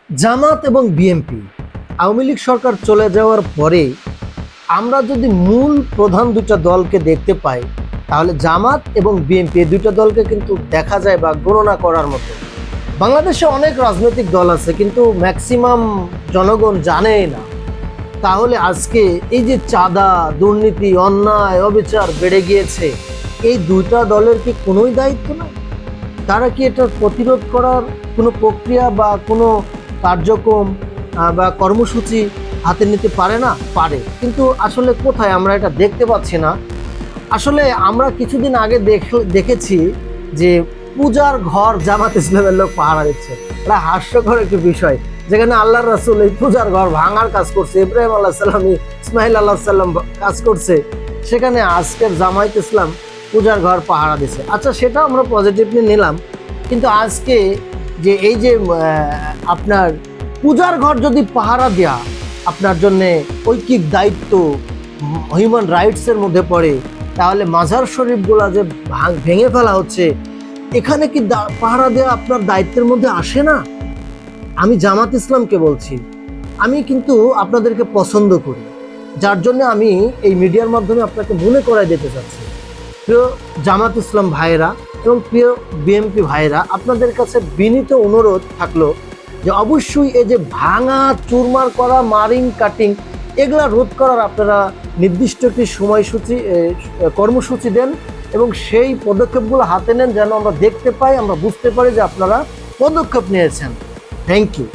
জামাত এবং বিএনপি আওয়ামী লীগ সরকার চলে যাওয়ার পরে আমরা যদি মূল প্রধান দুটা দলকে দেখতে পাই, তাহলে জামাত এবং বিএনপি এই দুটা দলকে কিন্তু দেখা যায় বা গণনা করার মতো। বাংলাদেশে অনেক রাজনৈতিক দল আছে, কিন্তু ম্যাক্সিমাম জনগণ জানেই না। তাহলে আজকে এই যে চাঁদা, দুর্নীতি, অন্যায়, অবিচার বেড়ে গিয়েছে, এই দুইটা দলের কি কোনোই দায়িত্ব নাই? তারা কি এটা প্রতিরোধ করার কোনো প্রক্রিয়া বা কোনো কার্যক্রম বা কর্মসূচি হাতে নিতে পারে না? পারে, কিন্তু আসলে কোথায় আমরা এটা দেখতে পাচ্ছি না। আসলে আমরা কিছুদিন আগে দেখেছি যে পূজার ঘর জামাত ইসলামের লোক পাহারা দিচ্ছে। এটা হাস্যকর একটি বিষয়, যেখানে আল্লাহর রাসূল এই পূজার ঘর ভাঙার কাজ করছে, ইব্রাহিম আলাইহিস সালাম, ইসমাইল আলাইহিস সালাম কাজ করছে, সেখানে আজকের জামায়াত ইসলাম পূজার ঘর পাহারা দিছে। আচ্ছা, সেটা আমরা পজিটিভলি নিলাম, কিন্তু আজকে যে এই যে আপনার পূজার ঘর যদি পাহারা দেয়া আপনার জন্যে ঐকিক দায়িত্ব, হিউম্যান রাইটসের মধ্যে পড়ে, তাহলে মাজার শরীফগুলা যে ভেঙে ফেলা হচ্ছে, এখানে কি পাহারা দেওয়া আপনার দায়িত্বের মধ্যে আসে না? আমি জামাত ইসলামকে বলছি, আমি কিন্তু আপনাদেরকে পছন্দ করি, যার জন্য আমি এই মিডিয়ার মাধ্যমে আপনাকে মনে করাই দিতে চাচ্ছি। প্রিয় জামাত ইসলাম ভাইয়েরা এবং প্রিয় বিএনপি ভাইয়েরা, আপনাদের কাছে বিনীত অনুরোধ থাকলো যে অবশ্যই এই যে ভাঙা, চুরমার করা, মারিং কাটিং, এগুলা রোধ করার আপনারা নির্দিষ্ট একটি সময়সূচি, কর্মসূচি দেন এবং সেই পদক্ষেপগুলো হাতে নেন, যেন আমরা দেখতে পাই, আমরা বুঝতে পারি যে আপনারা পদক্ষেপ নিয়েছেন। Thank you.